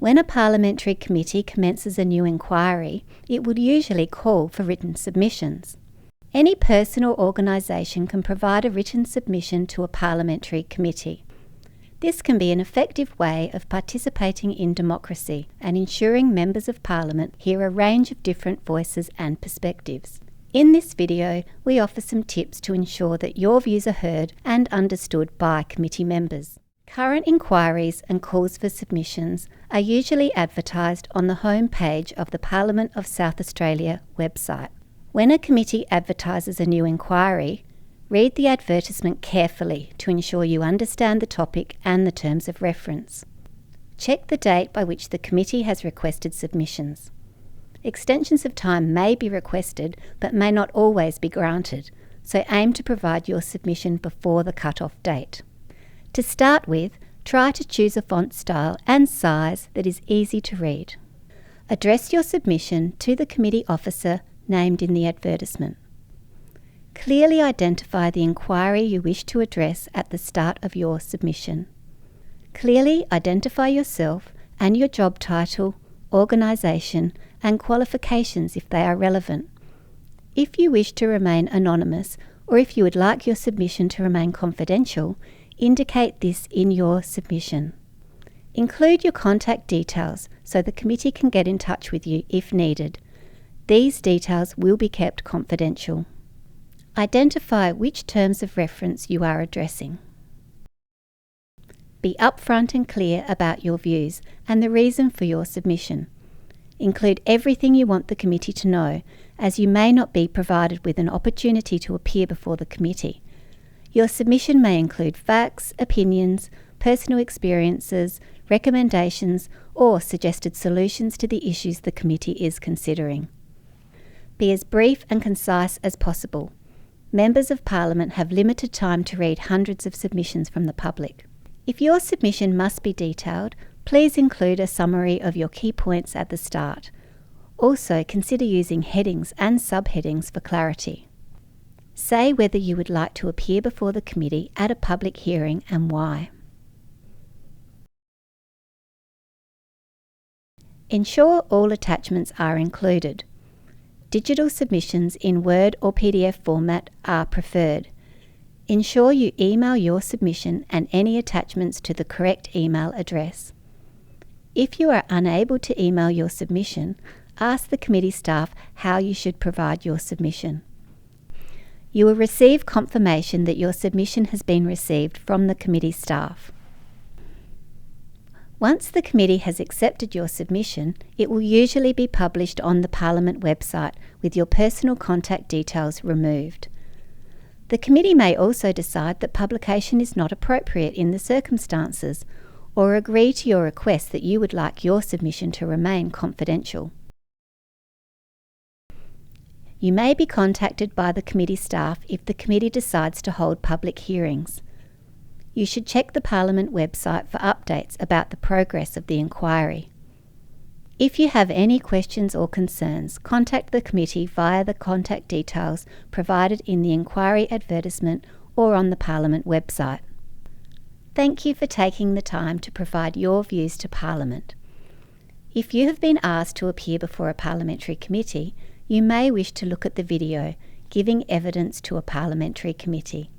When a parliamentary committee commences a new inquiry, it would usually call for written submissions. Any person or organisation can provide a written submission to a parliamentary committee. This can be an effective way of participating in democracy and ensuring members of Parliament hear a range of different voices and perspectives. In this video, we offer some tips to ensure that your views are heard and understood by committee members. Current inquiries and calls for submissions are usually advertised on the home page of the Parliament of South Australia website. When a committee advertises a new inquiry, read the advertisement carefully to ensure you understand the topic and the terms of reference. Check the date by which the committee has requested submissions. Extensions of time may be requested but may not always be granted, so aim to provide your submission before the cut-off date. To start with, try to choose a font style and size that is easy to read. Address your submission to the committee officer named in the advertisement. Clearly identify the inquiry you wish to address at the start of your submission. Clearly identify yourself and your job title, organisation, and qualifications if they are relevant. If you wish to remain anonymous, or if you would like your submission to remain confidential, indicate this in your submission. Include your contact details so the committee can get in touch with you if needed. These details will be kept confidential. Identify which terms of reference you are addressing. Be upfront and clear about your views and the reason for your submission. Include everything you want the committee to know, as you may not be provided with an opportunity to appear before the committee. Your submission may include facts, opinions, personal experiences, recommendations, or suggested solutions to the issues the committee is considering. Be as brief and concise as possible. Members of Parliament have limited time to read hundreds of submissions from the public. If your submission must be detailed, please include a summary of your key points at the start. Also, consider using headings and subheadings for clarity. Say whether you would like to appear before the committee at a public hearing and why. Ensure all attachments are included. Digital submissions in Word or PDF format are preferred. Ensure you email your submission and any attachments to the correct email address. If you are unable to email your submission, ask the committee staff how you should provide your submission. You will receive confirmation that your submission has been received from the committee staff. Once the committee has accepted your submission, it will usually be published on the Parliament website with your personal contact details removed. The committee may also decide that publication is not appropriate in the circumstances, or agree to your request that you would like your submission to remain confidential. You may be contacted by the committee staff if the committee decides to hold public hearings. You should check the Parliament website for updates about the progress of the inquiry. If you have any questions or concerns, contact the committee via the contact details provided in the inquiry advertisement or on the Parliament website. Thank you for taking the time to provide your views to Parliament. If you have been asked to appear before a parliamentary committee, you may wish to look at the video, Giving Evidence to a Parliamentary Committee.